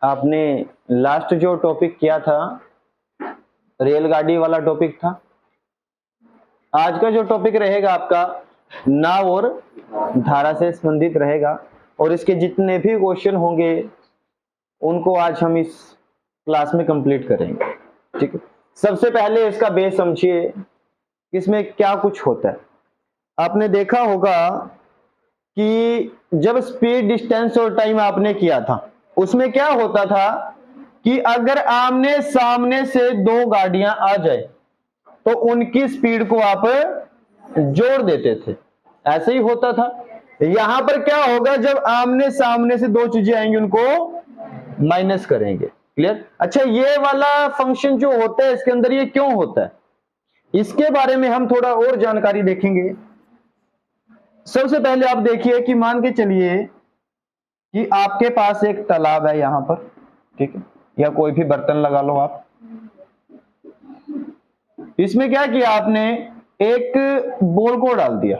आपने लास्ट जो टॉपिक किया था रेलगाड़ी वाला टॉपिक था। आज का जो टॉपिक रहेगा आपका नाव और धारा से संबंधित रहेगा, और इसके जितने भी क्वेश्चन होंगे उनको आज हम इस क्लास में कंप्लीट करेंगे। ठीक है, सबसे पहले इसका बेस समझिए, इसमें क्या कुछ होता है। आपने देखा होगा कि जब स्पीड, डिस्टेंस और टाइम आपने किया था, उसमें क्या होता था कि अगर आमने सामने से दो गाड़ियां आ जाए तो उनकी स्पीड को आप जोड़ देते थे, ऐसे ही होता था। यहां पर क्या होगा, जब आमने सामने से दो चीजें आएंगी उनको माइनस करेंगे। क्लियर? अच्छा, ये वाला फंक्शन जो होता है इसके अंदर ये क्यों होता है, इसके बारे में हम थोड़ा और जानकारी देखेंगे। सबसे पहले आप देखिए कि मान के चलिए कि आपके पास एक तालाब है यहां पर, ठीक है, या कोई भी बर्तन लगा लो आप। इसमें क्या किया आपने, एक बॉल को डाल दिया,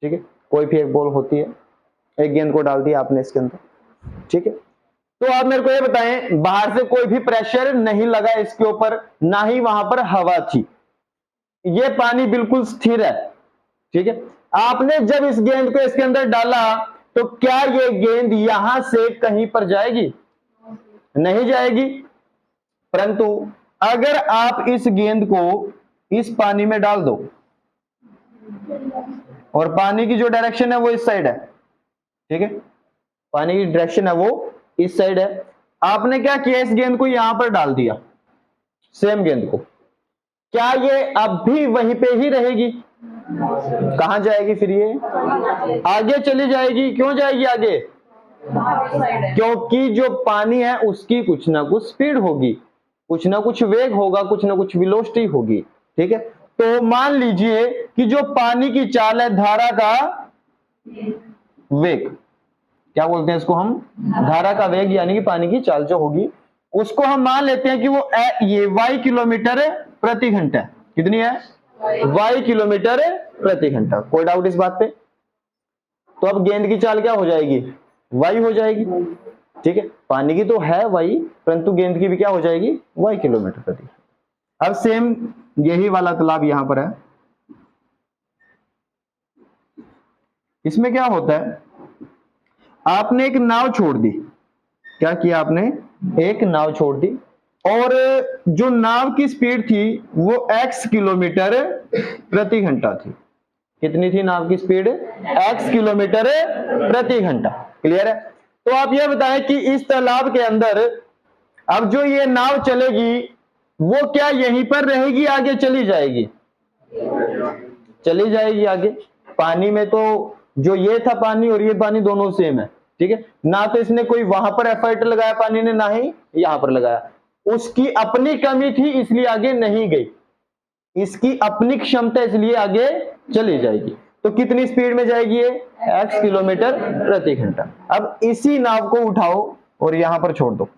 ठीक है, कोई भी एक बॉल होती है, एक गेंद को डाल दिया आपने इसके अंदर, ठीक है। तो आप मेरे को ये बताएं, बाहर से कोई भी प्रेशर नहीं लगा इसके ऊपर, ना ही वहां पर हवा थी, ये पानी बिल्कुल स्थिर है, ठीक है। आपने जब इस गेंद को इसके अंदर डाला तो क्या ये गेंद यहां से कहीं पर जाएगी? नहीं जाएगी। परंतु अगर आप इस गेंद को इस पानी में डाल दो, और पानी की जो डायरेक्शन है वो इस साइड है, ठीक है, पानी की डायरेक्शन है वो इस साइड है। आपने क्या किया, इस गेंद को यहां पर डाल दिया, सेम गेंद को, क्या ये अब भी वहीं पे ही रहेगी? कहां जाएगी फिर? ये आगे चली जाएगी। क्यों जाएगी आगे? क्योंकि जो पानी है उसकी कुछ ना कुछ स्पीड होगी, कुछ ना कुछ वेग होगा, कुछ ना कुछ वेलोसिटी होगी, ठीक है। तो मान लीजिए कि जो पानी की चाल है, धारा का वेग, क्या बोलते हैं इसको हम? धारा का वेग, यानी कि पानी की चाल जो होगी उसको हम मान लेते हैं कि वो ये y किलोमीटर प्रति घंटा। कितनी है? y किलोमीटर प्रति घंटा। कोई डाउट इस बात पे? तो अब गेंद की चाल क्या हो जाएगी? y हो जाएगी, ठीक है। पानी की तो है y, परंतु गेंद की भी क्या हो जाएगी? y किलोमीटर प्रति। अब सेम यही वाला तालाब यहां पर है। इसमें क्या होता है, आपने एक नाव छोड़ दी। क्या किया आपने? एक नाव छोड़ दी, और जो नाव की स्पीड थी वो x किलोमीटर प्रति घंटा थी। कितनी थी नाव की स्पीड? x किलोमीटर प्रति घंटा। क्लियर है? तो आप ये बताएं कि इस तालाब के अंदर अब जो ये नाव चलेगी वो क्या यहीं पर रहेगी, आगे चली जाएगी? चली जाएगी आगे। पानी में तो जो ये था पानी और ये पानी दोनों सेम है, ठीक है। ना तो इसने कोई वहां पर एफर्ट लगाया पानी ने, ना ही यहां पर लगाया। उसकी अपनी कमी थी इसलिए आगे नहीं गई, इसकी अपनी क्षमता इसलिए आगे चली जाएगी। तो कितनी स्पीड में जाएगी ये? x किलोमीटर प्रति घंटा। अब इसी नाव को उठाओ और यहां पर छोड़ दो,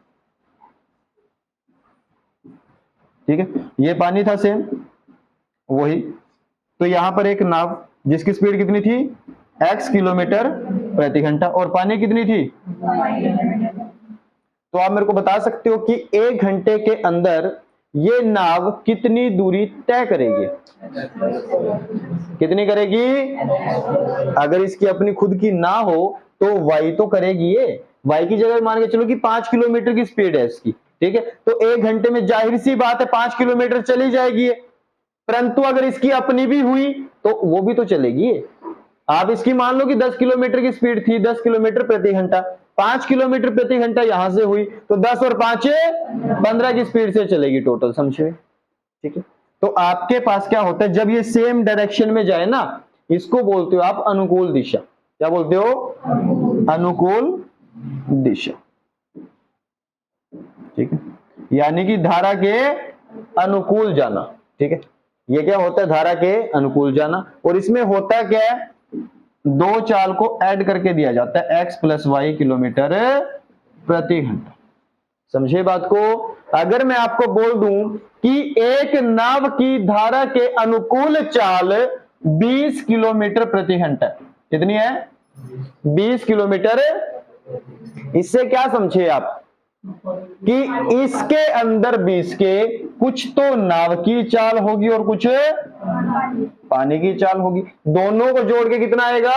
ठीक है। ये पानी था सेम वही, तो यहां पर एक नाव जिसकी स्पीड कितनी थी? x किलोमीटर प्रति घंटा, और पानी कितनी थी? तो आप मेरे को बता सकते हो कि 1 घंटे के अंदर ये नाव कितनी दूरी तय करेगी? कितनी करेगी? अगर इसकी अपनी खुद की ना हो तो y तो करेगी ये। y की जगह मान के चलो कि 5 किलोमीटर की स्पीड है इसकी, ठीक है। तो 1 घंटे में जाहिर सी बात है 5 किलोमीटर चली जाएगी, परंतु अगर इसकी अपनी भी हुई तो वो भी तो चलेगी। आप इसकी मान लो कि 10 किलोमीटर की स्पीड थी, 10 किलोमीटर प्रति घंटा, 5 किलोमीटर प्रति घंटा यहां से हुई तो 10 और 5 15 की स्पीड से चलेगी टोटल, समझे? ठीक है। तो आपके पास क्या होता है, जब ये सेम डायरेक्शन में जाए ना, इसको बोलते हो आप अनुकूल दिशा। क्या बोलते हो? अनुकूल दिशा। ठीक है, यानी कि धारा के अनुकूल जाना। ठीक है, ये क्या होता है, धारा के अनुकूल जाना। और इसमें होता क्या है, दो चाल को ऐड करके दिया जाता है, x + y किलोमीटर प्रति घंटा। समझे बात को। अगर मैं आपको बोल दूं कि एक नाव की धारा के अनुकूल चाल 20 किलोमीटर प्रति घंटा, कितनी है, 20 किलोमीटर, इससे क्या समझे आप कि इसके अंदर 20 के कुछ तो नाव की चाल होगी और कुछ पानी की चाल होगी, दोनों को जोड़ के कितना आएगा,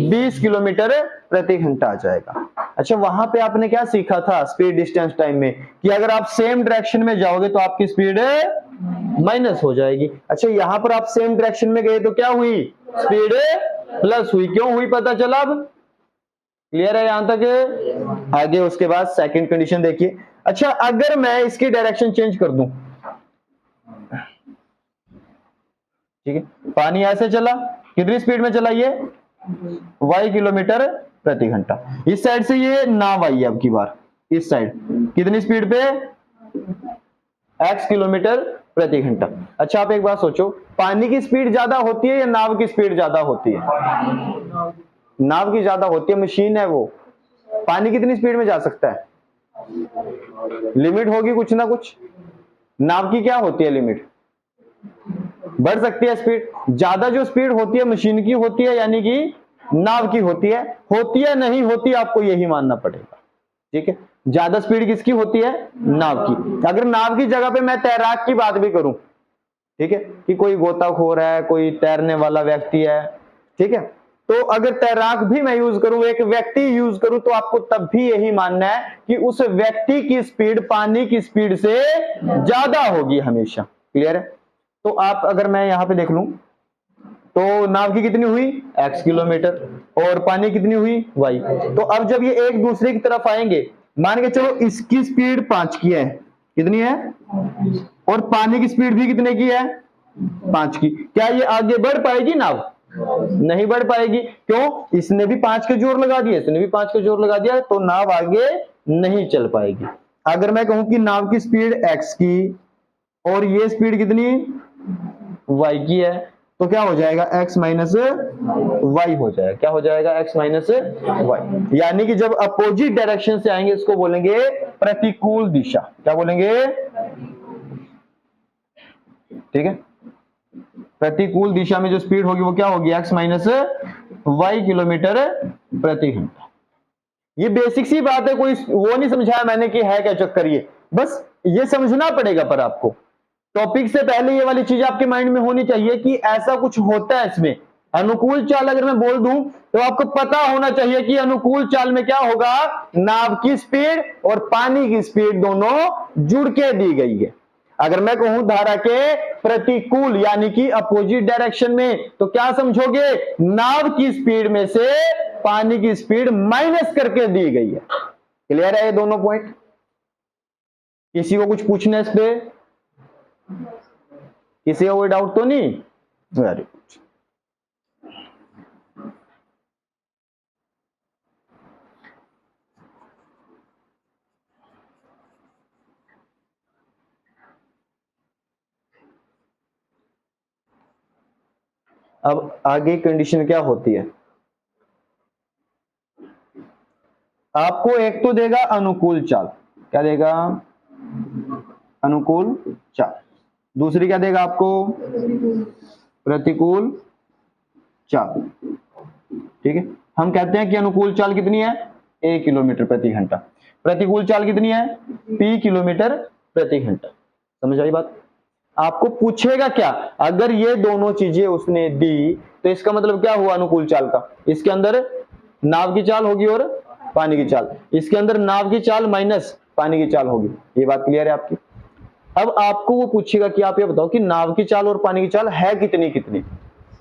20 किलोमीटर प्रति घंटा आ जाएगा। अच्छा, वहां पे आपने क्या सीखा था स्पीड डिस्टेंस टाइम में, कि अगर आप सेम डायरेक्शन में जाओगे तो आपकी स्पीड माइनस हो जाएगी। अच्छा, यहां पर आप सेम डायरेक्शन में गए तो क्या हुई, स्पीड प्लस हुई। क्यों हुई पता चला अब, क्लियर है यहां तक। आगे उसके बाद सेकंड कंडीशन देखिए। अच्छा, अगर मैं इसकी डायरेक्शन चेंज कर दूं, ठीक है, पानी ऐसे चला, कितनी स्पीड में चला, ये y किलोमीटर प्रति घंटा। इस साइड से ये नाव आई है, अब की बार इस साइड कितनी स्पीड पे, x किलोमीटर प्रति घंटा। अच्छा, आप एक बात सोचो, पानी की स्पीड ज्यादा होती है या नाव की स्पीड ज्यादा होती है, नाव की ज्यादा होती है, मशीन है वो। पानी कितनी स्पीड में जा सकता है, लिमिट होगी कुछ ना कुछ। नाव की क्या होती है लिमिट, बढ़ सकती है स्पीड। ज्यादा जो स्पीड होती है मशीन की होती है, यानी कि नाव की होती है नहीं होती, आपको यही मानना पड़ेगा। ठीक है, ज्यादा स्पीड किसकी होती है, नाव की। अगर नाव की जगह पे मैं तैराक की बात भी करूं, ठीक है, कि कोई गोताखोर है, कोई तैरने वाला व्यक्ति है, ठीक है, तो अगर तैराक भी मैं यूज करूं, एक व्यक्ति यूज करूं, तो आपको तब भी यही मानना है कि उस व्यक्ति की स्पीड पानी की स्पीड से ज्यादा होगी हमेशा। क्लियर है। तो आप अगर मैं यहां पे देख लूं तो नाव की कितनी हुई, x किलोमीटर, और पानी कितनी हुई, y। तो अब जब ये एक दूसरे की तरफ आएंगे, मान के चलो इसकी स्पीड 5 की है, कितनी है, और पानी की स्पीड भी कितने की है, 5 की। क्या ये आगे बढ़ पाएगी नाव, नहीं बढ़ पाएगी। क्यों, इसने भी 5 के जोर लगा दिया, इसने भी 5 के जोर लगा दिया, तो नाव आगे नहीं चल पाएगी। अगर मैं कहूं कि नाव की स्पीड x की और ये स्पीड कितनी, y की है, तो क्या हो जाएगा, x माइनस y हो जाएगा। क्या हो जाएगा, x माइनस y। यानी कि जब अपोजिट डायरेक्शन से आएंगे इसको बोलेंगे प्रतिकूल दिशा। क्या बोलेंगे, ठीक है, प्रतिकूल दिशा में जो स्पीड होगी वो क्या होगी, x माइनस y किलोमीटर प्रति घंटा। ये बेसिक सी बात है, कोई वो नहीं समझाया मैंने कि है क्या चक्कर, ये बस ये समझना पड़ेगा। पर आपको टॉपिक से पहले ये वाली चीज आपके माइंड में होनी चाहिए कि ऐसा कुछ होता है इसमें। अनुकूल चाल अगर मैं बोल दूं तो आपको पता होना चाहिए कि अनुकूल चाल में क्या होगा, नाव की स्पीड और पानी की स्पीड दोनों जुड़ के दी गई है। अगर मैं कहूं धारा के प्रतिकूल यानी कि अपोजिट डायरेक्शन में, तो क्या समझोगे, नाव की स्पीड में से पानी की स्पीड माइनस करके दी गई है। क्लियर है ये दोनों पॉइंट। किसी को कुछ पूछना है इस पे, किसी का कोई डाउट तो नहीं, वेरी गुड। अब आगे कंडीशन क्या होती है, आपको एक तो देगा अनुकूल चाल, क्या देगा, अनुकूल चाल। दूसरी क्या देगा आपको, प्रतिकूल चाल। ठीक है, हम कहते हैं कि अनुकूल चाल कितनी है, a किलोमीटर प्रति घंटा, प्रतिकूल चाल कितनी है, p किलोमीटर प्रति घंटा। समझ आई बात। आपको पूछेगा क्या, अगर ये दोनों चीजें उसने दी तो इसका मतलब क्या हुआ अनुकूल चाल का, इसके अंदर नाव की चाल होगी और पानी की चाल, इसके अंदर नाव की चाल माइनस पानी की चाल होगी। ये बात क्लियर है आपकी। अब आपको वो पूछेगा कि आप ये बताओ कि नाव की चाल और पानी की चाल है कितनी कितनी,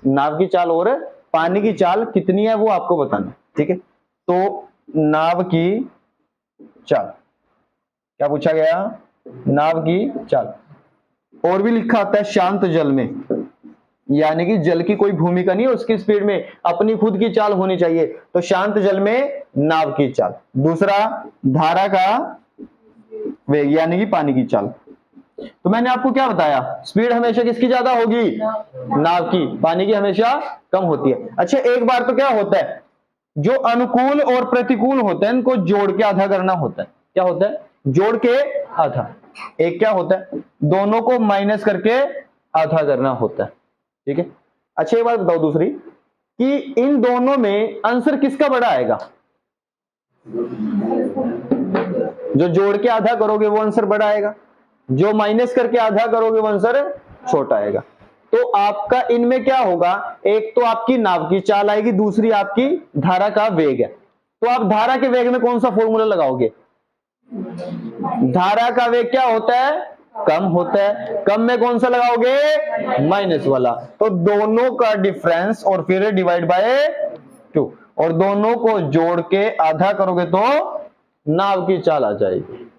नाव की चाल और पानी की चाल कितनी है वो आपको बताना। ठीक है, तो नाव की चाल, क्या पूछा गया, नाव की चाल। और भी लिखा आता है शांत जल में, यानी कि जल की कोई भूमिका नहीं है, उसकी स्पीड में अपनी खुद की चाल होनी चाहिए, तो शांत जल में नाव की चाल। दूसरा, धारा का वेग यानी कि पानी की चाल। तो मैंने आपको क्या बताया, स्पीड हमेशा किसकी ज्यादा होगी, नाव की, पानी की हमेशा कम होती है। अच्छा एक बार तो क्या होता है, जो अनुकूल और प्रतिकूल होते हैं इनको जोड़ के आधा करना होता है। क्या होता है, जोड़ के आधा। एक क्या होता है, दोनों को माइनस करके आधा करना होता है। ठीक है। अच्छा एक बात बताओ दूसरी, कि इन दोनों में आंसर किसका बड़ा आएगा, जो जोड़ के आधा करोगे वो आंसर बड़ा आएगा, जो माइनस करके आधा करोगे वो आंसर छोटा आएगा। तो आपका इनमें क्या होगा, एक तो आपकी नाव की चाल आएगी, दूसरी आपकी धारा का वेग है। तो आप धारा के वेग में कौन सा फॉर्मूला लगाओगे, धारा का वेग क्या होता है, कम होता है, कम में कौन सा लगाओगे, माइनस वाला। तो दोनों का डिफरेंस और फिर डिवाइड बाय 2, और दोनों को जोड़ के आधा करोगे तो नाव की चाल आ जाएगी।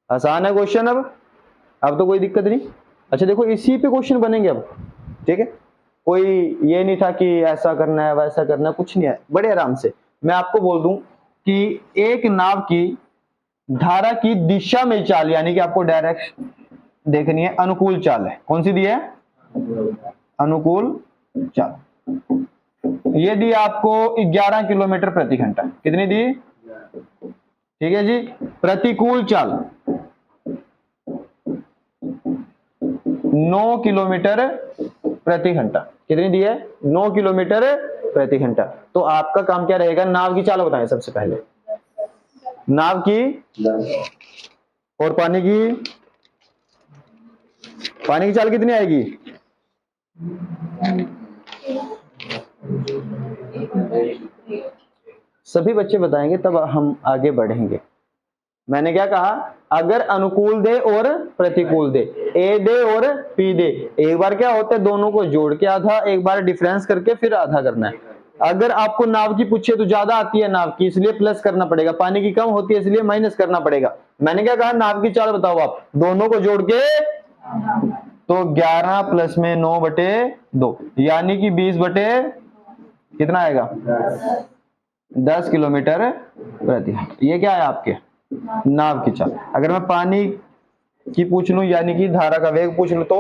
आसान है क्वेश्चन। अब तो कोई दिक्कत नहीं। अच्छा देखो इसी पे क्वेश्चन बनेंगे अब। ठीक है, कोई ये नहीं था कि ऐसा करना है वैसा करना है, कुछ नहीं है, बड़े आराम से मैं आपको बोल दूं कि एक नाव की धारा की दिशा में चाल, यानी कि आपको डायरेक्ट देखनी है, अनुकूल चाल है। कौन सी दी है, अनुकूल चाल। ये दी आपको 11 किलोमीटर प्रति घंटा। कितनी दी, ठीक है जी। प्रतिकूल चाल 9 किलोमीटर प्रति घंटा। कितनी दी है, 9 किलोमीटर प्रति घंटा। तो आपका काम क्या रहेगा, नाव की चाल बताएं सबसे पहले, नाव की और पानी की चाल कितनी आएगी, सभी बच्चे बताएंगे तब हम आगे बढ़ेंगे। मैंने क्या कहा, अगर अनुकूल दे और प्रतिकूल दे, ए दे और पी दे, एक बार क्या होता है दोनों को जोड़ के आधा, एक बार डिफरेंस करके फिर आधा करना है। अगर आपको नाव की पूछे तो ज्यादा आती है नाव की, इसलिए प्लस करना पड़ेगा, पानी की कम होती है इसलिए माइनस करना पड़ेगा। मैंने क्या कहा, नाव की चाल बताओ आप, दोनों को जोड़ के तो 11 प्लस में 9/2 यानी कि 20 कितना आएगा, 10 किलोमीटर प्रति घंटा। ये क्या है आपके नाव की चाल। अगर मैं पानी की पूछ लूं यानी कि धारा का वेग पूछ लूं तो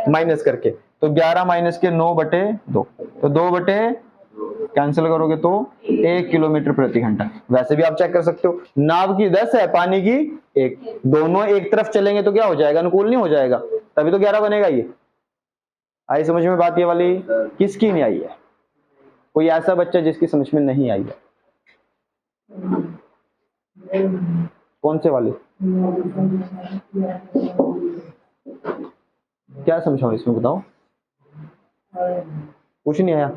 माइनस करके, तो 11 माइनस के 9/2, तो 2 कैंसिल करोगे तो 1 किलोमीटर प्रति घंटा। वैसे भी आप चेक कर सकते हो, नाव की 10 है, पानी की 1, दोनों एक तरफ चलेंगे तो क्या हो जाएगा, अनुकूल नहीं हो जाएगा, तभी तो 11 बनेगा। ये आई समझ में बात, ये वाली किसकी नहीं आई है, कोई ऐसा बच्चा जिसकी समझ में नहीं आई है, कौन से वाले, क्या समझाऊं इसमें बताओ, कुछ नहीं आया।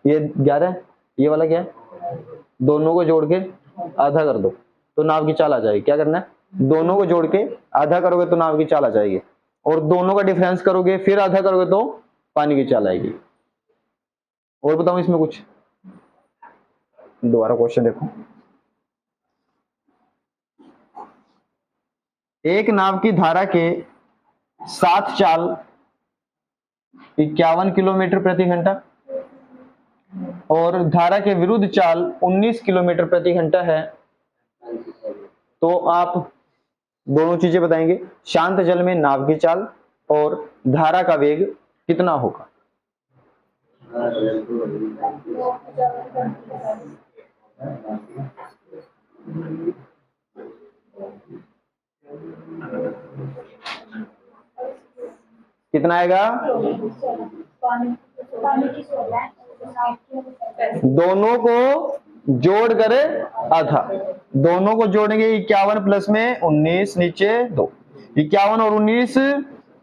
ये 11 है, ये वाला क्या है, दोनों को जोड़ के आधा कर दो तो नाव की चाल आ जाएगी। क्या करना है, दोनों को जोड़ के आधा करोगे तो नाव की चाल आ जाएगी, और दोनों का डिफरेंस करोगे फिर आधा करोगे तो पानी की चाल आएगी। और बताऊं इसमें कुछ, दोबारा क्वेश्चन देखो, एक नाव की धारा के साथ चाल 51 किलोमीटर प्रति घंटा और धारा के विरुद्ध चाल 19 किलोमीटर प्रति घंटा है, तो आप दोनों चीजें बताएंगे, शांत जल में नाव की चाल और धारा का वेग कितना होगा। कितना आएगा, दोनों को जोड़ कर आधा, दोनों को जोड़ेंगे 51 प्लस में 19 नीचे 2, 51 और 19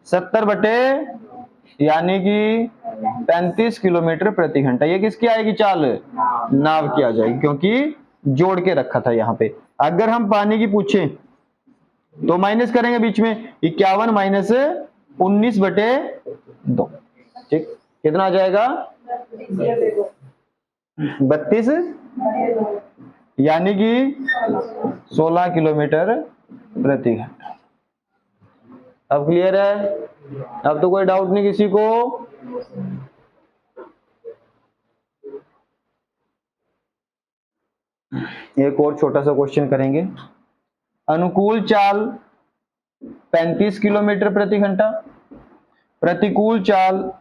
70 यानी कि 35 किलोमीटर प्रति घंटा। ये किसकी आएगी चाल, नाव की आ जाएगी, क्योंकि जोड़ के रखा था यहाँ पे। अगर हम पानी की पूछे तो माइनस करेंगे बीच में, 51 माइनस 19/2, ठीक, कितना आ जाएगा 32 यानी कि 16 किलोमीटर प्रति घंटा। अब क्लियर है, अब तो कोई डाउट नहीं किसी को। एक और छोटा सा क्वेश्चन करेंगे, अनुकूल चाल 35 किलोमीटर प्रति घंटा, प्रतिकूल चाल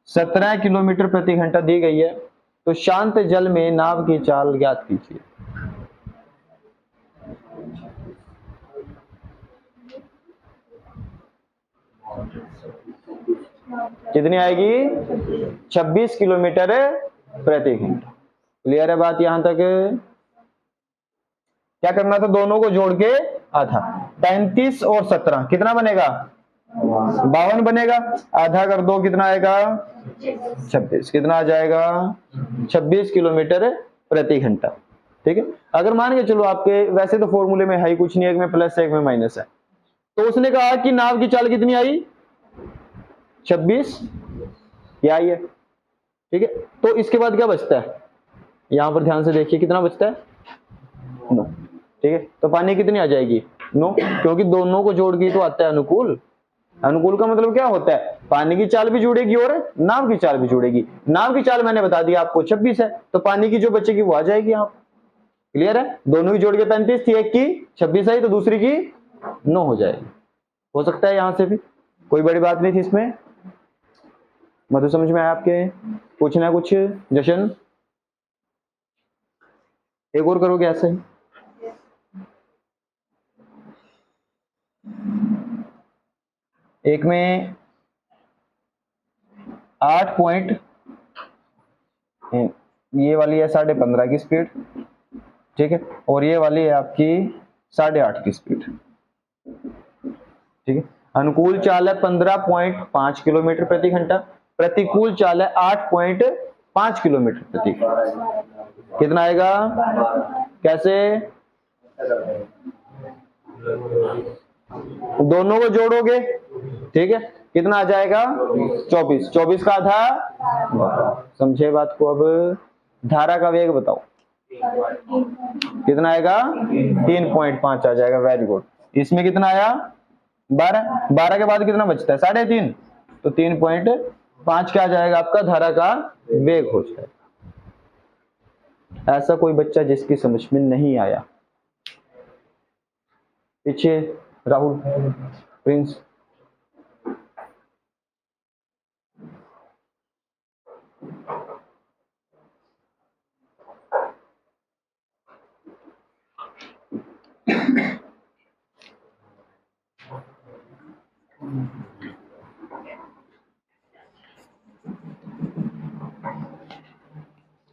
17 किलोमीटर प्रति घंटा दी गई है, तो शांत जल में नाव की चाल ज्ञात कीजिए। कितनी आएगी? 26 किलोमीटर प्रति घंटा। क्लियर है बात यहां तक? क्या करना था? दोनों को जोड़ के आधा, 35 और 17 कितना बनेगा? 52 बनेगा। आधा कर दो, कितना आएगा? 26। कितना आ जाएगा? 26 किलोमीटर प्रति घंटा। ठीक है। अगर मान के चलो आपके, वैसे तो फॉर्मूले में है ही कुछ नहीं, एक में प्लस है एक में माइनस है, तो उसने कहा कि नाव की चाल कितनी आई? 26 क्या आई है। ठीक है। तो इसके बाद क्या बचता है? यहां पर ध्यान से देखिए, कितना बचता है? 9। ठीक है। तो पानी कितनी आ जाएगी? 9, क्योंकि दोनों को जोड़ के तो आता है अनुकूल। अनुकूल का मतलब क्या होता है? पानी की चाल भी जुड़ेगी और नाव की चाल भी जुड़ेगी। नाव की चाल मैंने बता दिया आपको 26 है, तो पानी की जो बचेगी वो आ जाएगी यहाँ। क्लियर है? दोनों की जोड़ के 35 थी, एक की 26 आई, तो दूसरी की 9 हो जाएगी। हो सकता है यहां से भी, कोई बड़ी बात नहीं थी इसमें। मतलब समझ में आया आपके? पूछना है कुछ? जशन एक और करोगे ऐसे ही? एक में 8 पॉइंट, ये वाली है 15.5 की स्पीड। ठीक है। और ये वाली है आपकी 8.5 की स्पीड। ठीक है। अनुकूल चाल है 15.5 किलोमीटर प्रति घंटा, प्रतिकूल चाल है 8.5 किलोमीटर प्रति घंटा। कितना आएगा? कैसे? दोनों को जोड़ोगे, ठीक है, कितना आ जाएगा? 24। 24 का आधा, समझे बात को? अब धारा का वेग बताओ, कितना आएगा? 3.5 आ जाएगा। Very good. इसमें कितना आया? 12। 12 के बाद कितना बचता है? 3.5। तो 3.5 क्या आ जाएगा आपका? धारा का वेग हो जाएगा। ऐसा कोई बच्चा जिसकी समझ में नहीं आया? पीछे राहुल, प्रिंस।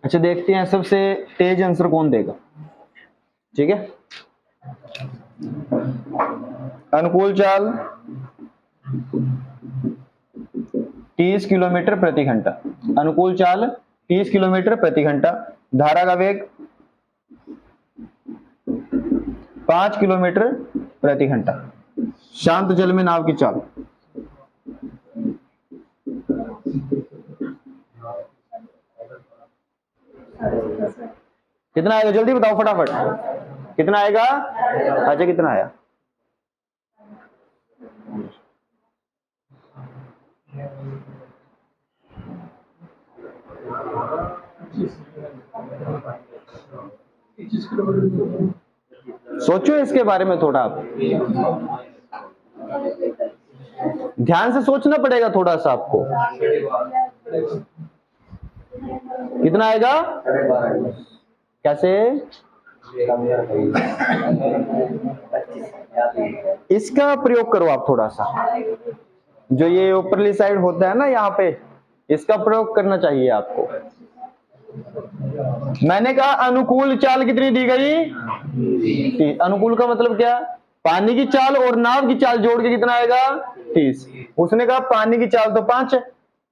अच्छा, देखते हैं सबसे तेज आंसर कौन देगा। ठीक है। अनुकूल चाल 30 किलोमीटर प्रति घंटा, अनुकूल चाल 30 किलोमीटर प्रति घंटा, धारा का वेग 5 किलोमीटर प्रति घंटा, शांत जल में नाव की चाल। कितना आएगा? जल्दी बताओ फटाफट, कितना आएगा? अच्छा, कितना आया? सोचो इसके बारे में थोड़ा, आप ध्यान से सोचना पड़ेगा थोड़ा सा आपको। कितना आएगा? कैसे? इसका प्रयोग करो आप थोड़ा सा, जो ये ऊपरली साइड होता है ना यहाँ पे, इसका प्रयोग करना चाहिए आपको। मैंने कहा अनुकूल चाल कितनी दी गई? अनुकूल का मतलब क्या? पानी की चाल और नाव की चाल जोड़ के कितना आएगा? 30। उसने कहा पानी की चाल तो 5 है,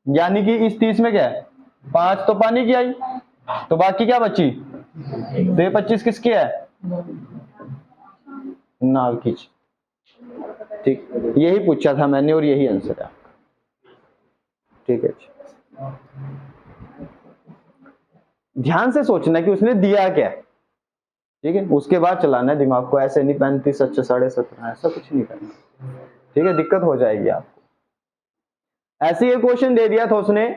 यानी कि इस 30 में क्या है? 5 तो पानी की आई, तो बाकी क्या बची? तो ये 25 किसकी है? नाव की। ठीक, यही पूछा था मैंने और यही आंसर है। ठीक है, ध्यान से सोचना कि उसने दिया क्या। ठीक है, उसके बाद चलाना है दिमाग को, ऐसे नहीं 35 अच्छा 17.5 ऐसा कुछ नहीं करना। ठीक है, दिक्कत हो जाएगी आपको। ऐसे ही क्वेश्चन दे दिया था उसने,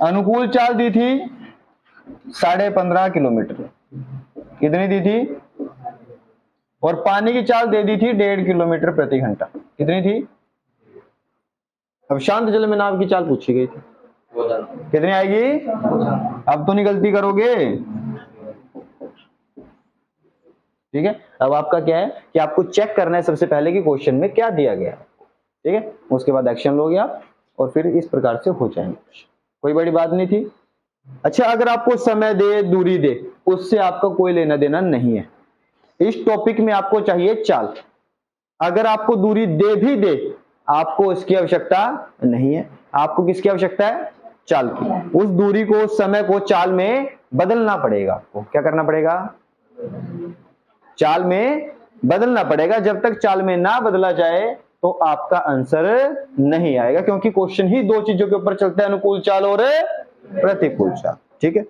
अनुकूल चाल दी थी 15.5 किलोमीटर, कितनी दी थी? और पानी की चाल दे दी थी 1.5 किलोमीटर प्रति घंटा। कितनी थी? अब शांत जल में नाव की चाल पूछी गई थी, कितनी आएगी? अब तो नहीं गलती करोगे, ठीक है। अब आपका क्या है कि आपको चेक करना है सबसे पहले कि क्वेश्चन में क्या दिया गया, ठीक है। उसके बाद एक्शन लोगे आप और फिर इस प्रकार से हो जाएंगे, कोई बड़ी बात नहीं थी। अच्छा, अगर आपको समय दे, दूरी दे, उससे आपका कोई लेना देना नहीं है। इस टॉपिक में आपको चाहिए चाल। अगर आपको दूरी दे भी दे, आपको इसकी आवश्यकता नहीं है। आपको किसकी आवश्यकता है? चाल की। उस दूरी को, उस समय को चाल में बदलना पड़ेगा। आपको क्या करना पड़ेगा? चाल में बदलना पड़ेगा। जब तक चाल में ना बदला जाए तो आपका आंसर नहीं आएगा, क्योंकि क्वेश्चन ही दो चीजों के ऊपर चलता है, अनुकूल चाल और प्रतिकूल चाल, ठीक है।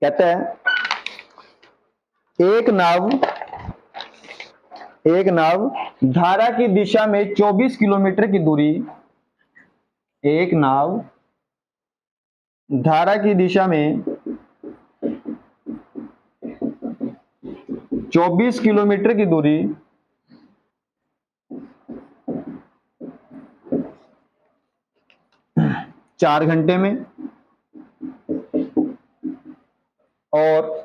कहते हैं एक नाव धारा की दिशा में 24 किलोमीटर की दूरी, एक नाव धारा की दिशा में 24 किलोमीटर की दूरी 4 घंटे में और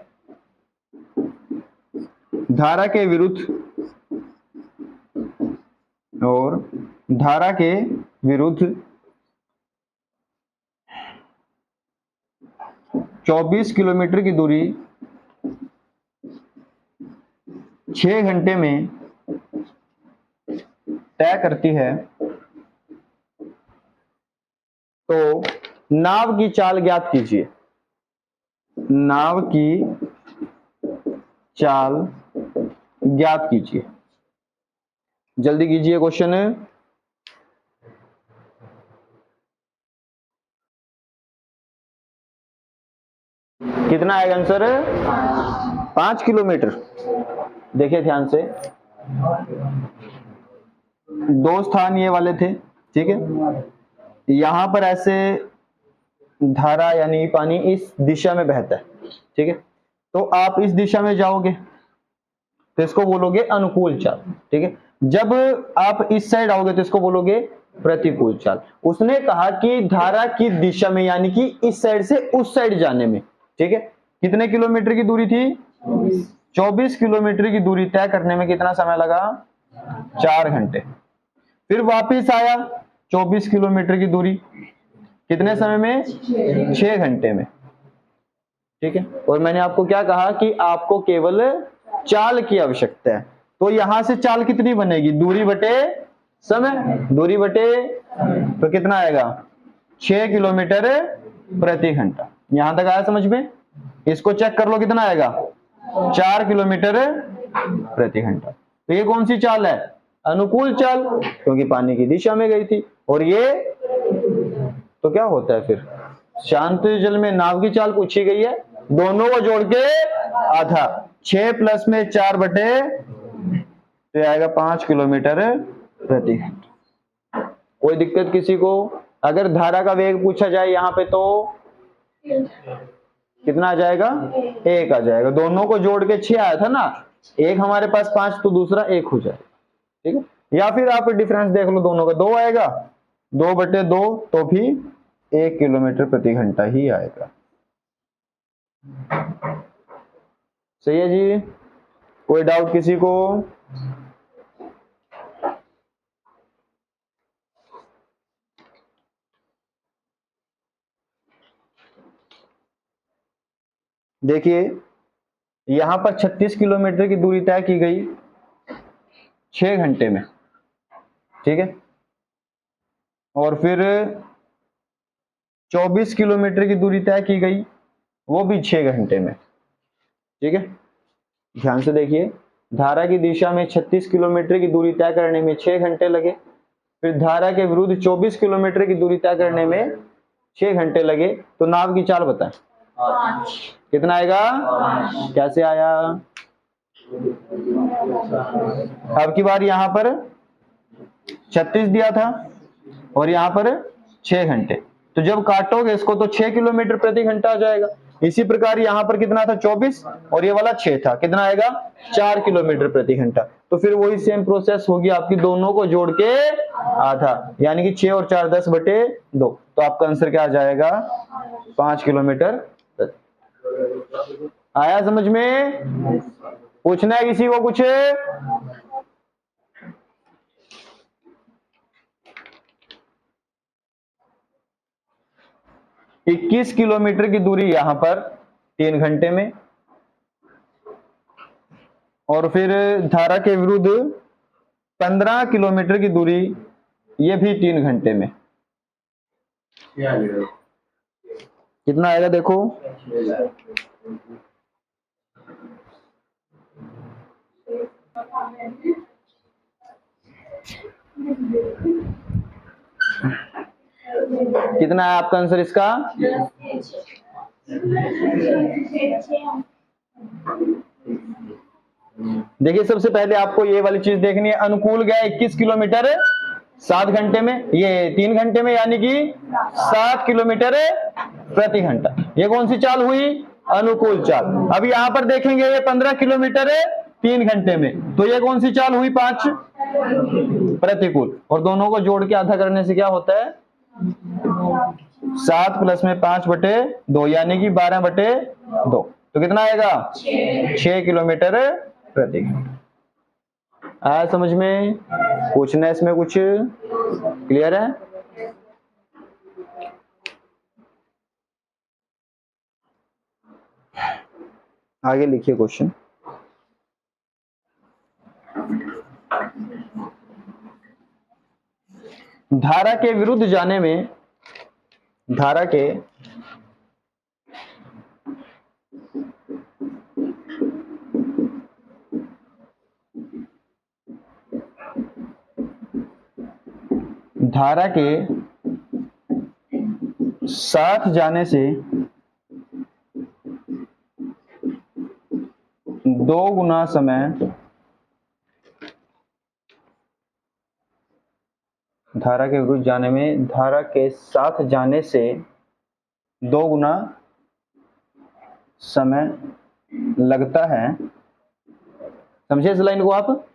धारा के विरुद्ध 24 किलोमीटर की दूरी 6 घंटे में तय करती है, तो नाव की चाल ज्ञात कीजिए। नाव की चाल ज्ञात कीजिए। जल्दी कीजिए क्वेश्चन। कितना आएगा आंसर? 5 किलोमीटर। देखिए ध्यान से, दो स्थान ये वाले थे, ठीक है। यहां पर ऐसे धारा यानी पानी इस दिशा में बहता है, ठीक है। तो आप इस दिशा में जाओगे तो इसको बोलोगे अनुकूल चाल, ठीक है। जब आप इस साइड आओगे तो इसको बोलोगे प्रतिकूल चाल। उसने कहा कि धारा की दिशा में यानी कि इस साइड से उस साइड जाने में, ठीक है, कितने किलोमीटर की दूरी थी? 24 किलोमीटर की दूरी तय करने में कितना समय लगा? 4 घंटे। फिर वापिस आया 24 किलोमीटर की दूरी कितने समय में? 6 घंटे में, ठीक है। और मैंने आपको क्या कहा कि आपको केवल चाल की आवश्यकता है। तो यहां से चाल कितनी बनेगी? दूरी बटे समय, दूरी बटे, तो कितना आएगा? 6 किलोमीटर प्रति घंटा। यहां तक आया समझ में? इसको चेक कर लो, कितना आएगा? 4 किलोमीटर प्रति घंटा। तो ये कौन सी चाल है? अनुकूल चाल, क्योंकि पानी की दिशा में गई थी। और ये तो क्या होता है फिर? शांत जल में नाव की चाल पूछी गई है, दोनों को जोड़ के आधा, 6 प्लस में 4 बटे, तो आएगा 5 किलोमीटर प्रति घंटा। कोई दिक्कत किसी को? अगर धारा का वेग पूछा जाए यहाँ पे तो कितना आ जाएगा? 1 आ जाएगा। दोनों को जोड़ के 6 आया था ना, एक हमारे पास 5 तो दूसरा 1 हो जाएगा, ठीक है। या फिर आप डिफरेंस देख लो, दोनों का 2 आएगा, 2 बटे 2 तो भी 1 किलोमीटर प्रति घंटा ही आएगा। सही है जी? कोई डाउट किसी को? देखिए यहां पर 36 किलोमीटर की दूरी तय की गई 6 घंटे में, ठीक है। और फिर 24 किलोमीटर की दूरी तय की गई, वो भी 6 घंटे में, ठीक है। ध्यान से देखिए, धारा की दिशा में 36 किलोमीटर की दूरी तय करने में 6 घंटे लगे, फिर धारा के विरुद्ध 24 किलोमीटर की दूरी तय करने में 6 घंटे लगे। तो नाव की चाल बताएं, कितना आएगा? कैसे आया? अब की बार यहां पर 36 दिया था और यहां पर 6 घंटे, तो जब काटोगे इसको तो 6 किलोमीटर प्रति घंटा आ जाएगा। इसी प्रकार यहाँ पर कितना था 24 और ये वाला 6 था, कितना आएगा 4 किलोमीटर प्रति घंटा। तो फिर वही सेम प्रोसेस होगी आपकी, दोनों को जोड़ के आधा, यानी कि 6 और 4 10/2। तो आपका आंसर क्या आ जाएगा 5 किलोमीटर। आया समझ में? पूछना है किसी को कुछ? 21 किलोमीटर की दूरी यहां पर 3 घंटे में, और फिर धारा के विरुद्ध 15 किलोमीटर की दूरी, ये भी 3 घंटे में। कितना आएगा देखो, कितना है आपका आंसर इसका? देखिए सबसे पहले आपको ये वाली चीज देखनी है, अनुकूल गया 21 किलोमीटर 7 घंटे में, ये 3 घंटे में, यानी कि 7 किलोमीटर प्रति घंटा। ये कौन सी चाल हुई? अनुकूल चाल। अब यहाँ पर देखेंगे ये 15 किलोमीटर 3 घंटे में, तो ये कौन सी चाल हुई? 5 प्रतिकूल। और दोनों को जोड़ के आधा करने से क्या होता है? 7 + में 5/2, यानी कि 12/2। तो कितना आएगा? 6 किलोमीटर प्रति घंटा। आया समझ में? पूछना है इसमें कुछ? क्लियर है? आगे लिखिए क्वेश्चन। धारा के विरुद्ध जाने में, धारा के साथ जाने से 2 गुना समय, धारा के विरुद्ध जाने में धारा के साथ जाने से 2 गुना समय लगता है। समझे इस लाइन को आप,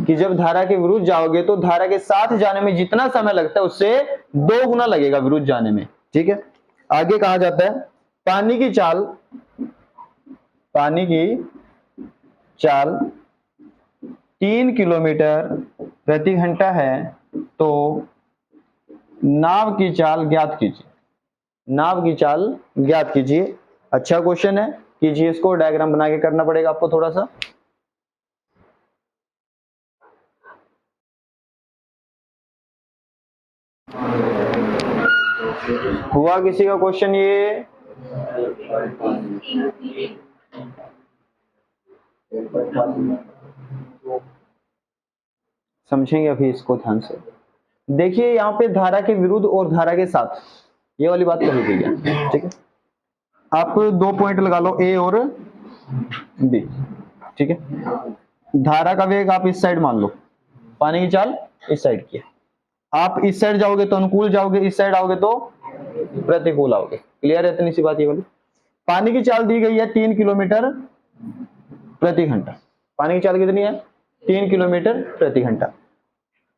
कि जब धारा के विरुद्ध जाओगे तो धारा के साथ जाने में जितना समय लगता है उससे 2 गुना लगेगा विरुद्ध जाने में। ठीक है, आगे कहा जाता है पानी की चाल 3 किलोमीटर प्रति घंटा है, तो नाव की चाल ज्ञात कीजिए। नाव की चाल ज्ञात कीजिए। अच्छा क्वेश्चन है, कीजिए इसको। डायग्राम बना के करना पड़ेगा आपको थोड़ा सा। हुआ किसी का क्वेश्चन ये? समझेंगे अभी इसको ध्यान से। देखिए यहाँ पे धारा के विरुद्ध और धारा के साथ, ये वाली बात कही गई है। ठीक है, आप 2 पॉइंट लगा लो, ए और बी। ठीक है, धारा का वेग आप इस साइड मान लो, पानी की चाल इस साइड की है। आप इस साइड जाओगे तो अनुकूल जाओगे, इस साइड आओगे तो प्रतिकूल आओगे। क्लियर है इतनी सी बात ये वाली? पानी की चाल दी गई है 3 किलोमीटर प्रति घंटा। पानी की चाल कितनी है? 3 किलोमीटर प्रति घंटा।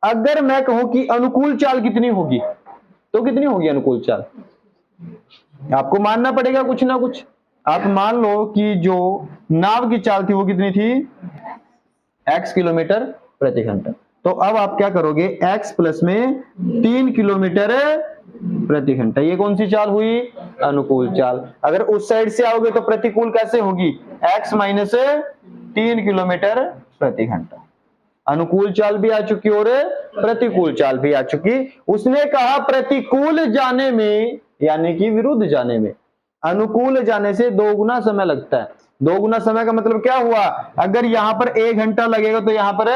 अगर मैं कहूं कि अनुकूल चाल कितनी होगी, तो कितनी होगी अनुकूल चाल? आपको मानना पड़ेगा कुछ ना कुछ। आप मान लो कि जो नाव की चाल थी वो कितनी थी? x किलोमीटर प्रति घंटा। तो अब आप क्या करोगे? x प्लस में 3 किलोमीटर प्रति घंटा, ये कौन सी चाल हुई? अनुकूल चाल। अगर उस साइड से आओगे तो प्रतिकूल कैसे होगी? x माइनस 3 किलोमीटर प्रति घंटा। अनुकूल चाल भी आ चुकी और प्रतिकूल चाल भी आ चुकी। उसने कहा प्रतिकूल जाने में, यानी कि विरुद्ध जाने में, अनुकूल जाने से 2 गुना समय लगता है। 2 गुना समय का मतलब क्या हुआ? अगर यहां पर 1 घंटा लगेगा तो यहां पर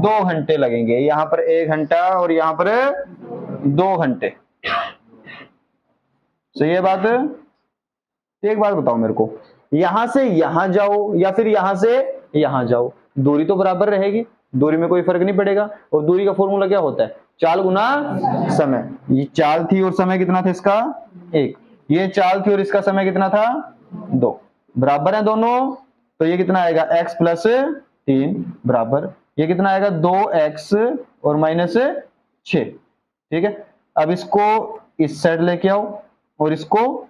2 घंटे लगेंगे। यहां पर 1 घंटा और यहां पर 2 घंटे। सही है बात? एक बात बताओ मेरे को, यहां से यहां जाओ या फिर यहां से यहां जाओ, दूरी तो बराबर रहेगी, दूरी में कोई फर्क नहीं पड़ेगा। और दूरी का फॉर्मूला क्या होता है? चाल गुना समय। ये चाल थी और समय कितना था इसका? 1। ये चाल थी और इसका समय कितना था 2, बराबर है दोनों, तो ये कितना आएगा x प्लस 3 बराबर ये कितना आएगा 2x और माइनस 6। ठीक है, अब इसको इस साइड लेके आओ और इसको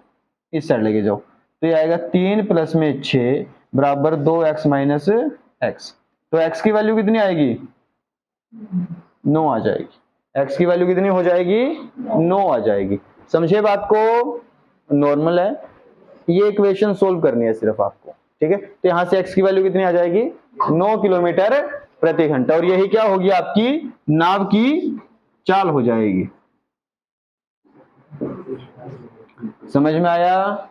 इस साइड लेके जाओ, तो ये आएगा 3 प्लस में 6 बराबर 2x माइनस x। तो x की वैल्यू कितनी आएगी 9 आ जाएगी। x की वैल्यू कितनी हो जाएगी 9 आ जाएगी। समझे बात को, नॉर्मल है, ये इक्वेशन सोल्व करनी है सिर्फ आपको। ठीक है, तो यहां से x की वैल्यू कितनी आ जाएगी 9 किलोमीटर प्रति घंटा, और यही क्या होगी आपकी नाव की चाल हो जाएगी। समझ में आया?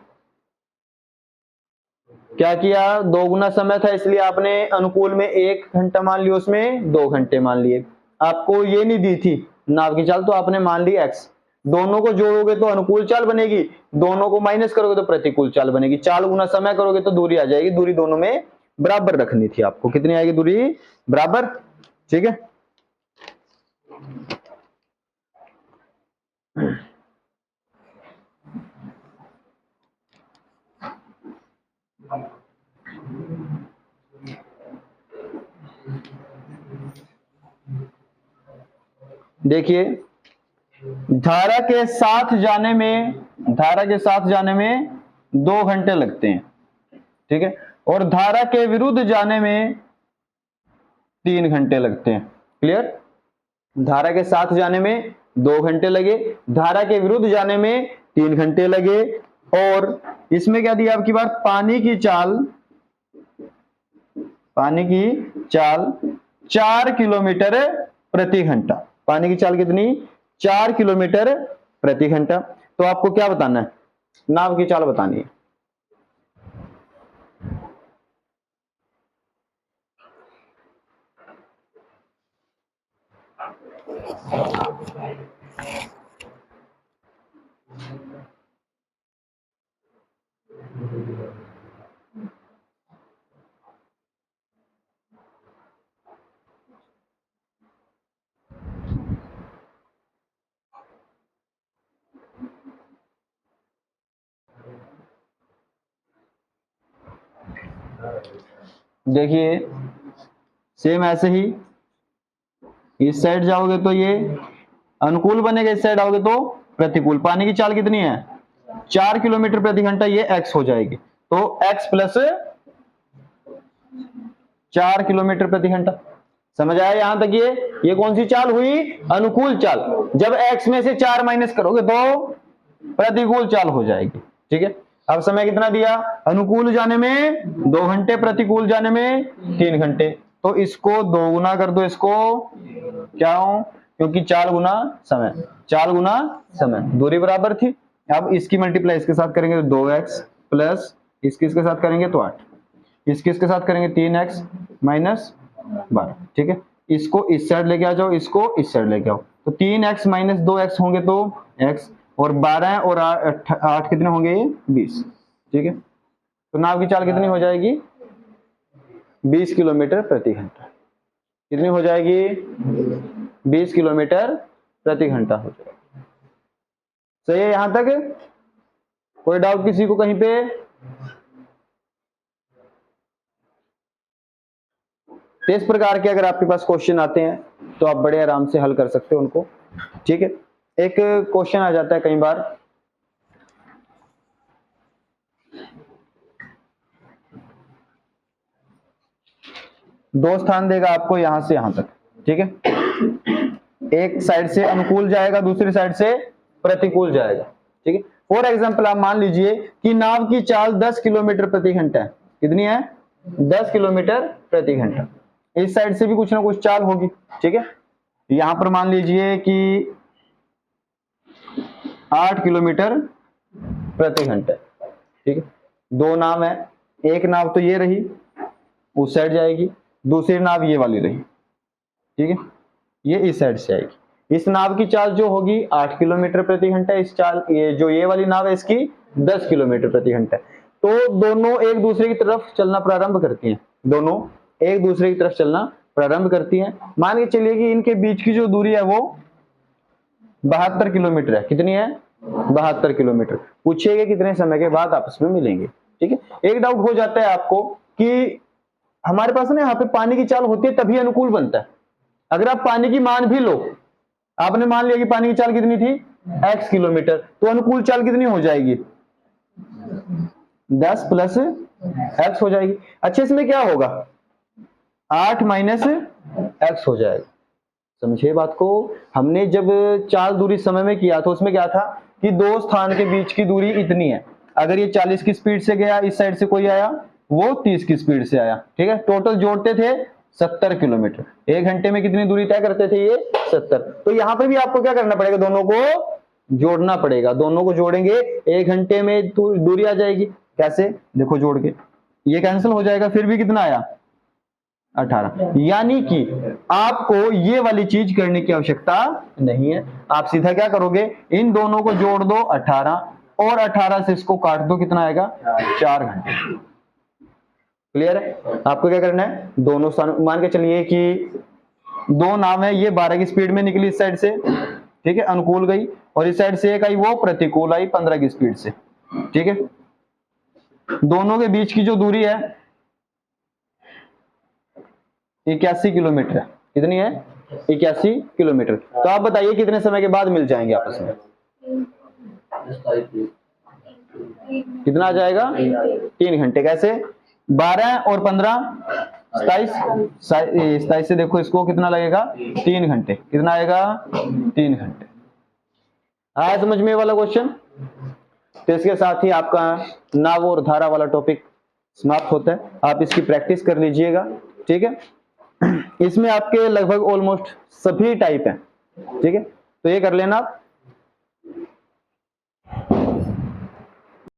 क्या किया, 2 गुना समय था इसलिए आपने अनुकूल में 1 घंटा मान लिया, उसमें 2 घंटे मान लिए। आपको ये नहीं दी थी नाव की चाल, तो आपने मान ली x। दोनों को जोड़ोगे तो अनुकूल चाल बनेगी, दोनों को माइनस करोगे तो प्रतिकूल चाल बनेगी। 4 गुना समय करोगे तो दूरी आ जाएगी, दूरी दोनों में बराबर रखनी थी आपको। कितनी आएगी दूरी बराबर? ठीक है, देखिए धारा के साथ जाने में 2 घंटे लगते हैं। ठीक है, और धारा के विरुद्ध जाने में 3 घंटे लगते हैं। क्लियर? धारा के साथ जाने में 2 घंटे लगे, धारा के विरुद्ध जाने में 3 घंटे लगे, और इसमें क्या दिया आपकी बात, पानी की चाल 4 किलोमीटर प्रति घंटा। पानी की चाल कितनी 4 किलोमीटर प्रति घंटा। तो आपको क्या बताना है, नाव की चाल बतानी है। देखिए सेम ऐसे ही, इस साइड जाओगे तो ये अनुकूल बनेगा, इस साइड आओगे तो प्रतिकूल। पानी की चाल कितनी है 4 किलोमीटर प्रति घंटा, ये x हो जाएगी, तो x प्लस 4 किलोमीटर प्रति घंटा। समझ आया यहां तक? ये कौन सी चाल हुई, अनुकूल चाल। जब x में से 4 माइनस करोगे तो प्रतिकूल चाल हो जाएगी। ठीक है, अब समय कितना दिया, अनुकूल जाने में 2 घंटे, प्रतिकूल जाने में 3 घंटे, तो इसको 2 गुना कर दो, इसको क्या हो, क्योंकि 4 गुना समय, दूरी बराबर थी। अब इसकी मल्टीप्लाई इसके साथ करेंगे तो 2x प्लस इसके साथ करेंगे तो 8, इसके साथ करेंगे 3x माइनस 12। ठीक है, इसको इस साइड लेके आ जाओ, इसको इस साइड लेके आओ, तो 3x माइनस 2x होंगे तो x, और 12 और 8 कितने होंगे 20। ठीक है, तो नाव की चाल कितनी हो जाएगी 20 किलोमीटर प्रति घंटा। कितनी हो जाएगी 20 किलोमीटर प्रति घंटा हो जाएगी। सही है यहां तक? कोई डाउट किसी को कहीं पे? तो इस प्रकार के अगर आपके पास क्वेश्चन आते हैं तो आप बड़े आराम से हल कर सकते हो उनको। ठीक है, एक क्वेश्चन आ जाता है कई बार, दो स्थान देगा आपको यहां से यहां तक। ठीक है, एक साइड से अनुकूल जाएगा, दूसरी साइड से प्रतिकूल जाएगा। ठीक है, फॉर एग्जांपल आप मान लीजिए कि नाव की चाल 10 किलोमीटर प्रति घंटा है। कितनी है 10 किलोमीटर प्रति घंटा। इस साइड से भी कुछ ना कुछ चाल होगी। ठीक है, यहां पर मान लीजिए कि 8 किलोमीटर प्रति घंटा। ठीक है, 2 नाव है, एक नाव तो ये रही उस साइड जाएगी, दूसरी नाव ये वाली रही। ठीक है, ये इस साइड से आएगी। इस नाव की चाल जो होगी 8 किलोमीटर प्रति घंटा, इस चाल ये वाली नाव है इसकी 10 किलोमीटर प्रति घंटा। तो दोनों एक दूसरे की तरफ चलना प्रारंभ करती हैं, दोनों एक दूसरे की तरफ चलना प्रारंभ करती हैं। मान के चलिए कि इनके बीच की जो दूरी है वो 72 किलोमीटर है। कितनी है 72 किलोमीटर। पूछिएगा कितने समय के बाद आपस में मिलेंगे। ठीक है, एक डाउट हो जाता है आपको कि हमारे पास ना यहाँ पे पानी की चाल होती है तभी अनुकूल बनता है। अगर आप पानी की मान भी लो, आपने मान लिया कि पानी की चाल कितनी थी x किलोमीटर, तो अनुकूल चाल कितनी हो जाएगी 10 प्लस x हो जाएगी। अच्छा, इसमें क्या होगा 8 माइनस x हो जाएगा। समझिए बात को। हमने जब चाल दूरी समय में किया तो उसमें क्या था कि दो स्थान के बीच की दूरी इतनी है, अगर ये 40 की स्पीड से गया, इस साइड से कोई आया वो 30 की स्पीड से आया, ठीक है, टोटल जोड़ते थे 70 किलोमीटर। एक घंटे में कितनी दूरी तय करते थे ये 70। तो यहां पे भी आपको क्या करना पड़ेगा, दोनों को जोड़ना पड़ेगा। दोनों को जोड़ेंगे, एक घंटे में दूरी आ जाएगी। कैसे, देखो जोड़ के, ये कैंसिल हो जाएगा, फिर भी कितना आया 18। यानी कि आपको ये वाली चीज करने की आवश्यकता नहीं है। आप सीधा क्या करोगे, इन दोनों को जोड़ दो 18 और 18 से इसको काट दो, कितना आएगा 4 घंटे। क्लियर है। आपको क्या करना है, दोनों स्थान मान के चलिए कि दो नाव है, ये 12 की स्पीड में निकली इस साइड से, ठीक है, अनुकूल गई, और इस साइड से एक आई वो प्रतिकूल आई 15 की स्पीड से। ठीक है, दोनों के बीच की जो दूरी है 81 किलोमीटर है। कितनी है 81 किलोमीटर। तो आप बताइए कितने समय के बाद मिल जाएंगे आपस में, कितना आ जाएगा 3 घंटे। कैसे, 12 और 15 27 से देखो इसको कितना लगेगा 3 घंटे। कितना आएगा 3 घंटे। आया समझ में वाला क्वेश्चन। तो इसके साथ ही आपका नाव और धारा वाला टॉपिक समाप्त होता है। आप इसकी प्रैक्टिस कर लीजिएगा। ठीक है, इसमें आपके लगभग ऑलमोस्ट सभी टाइप हैं। ठीक है, तो ये कर लेना आप।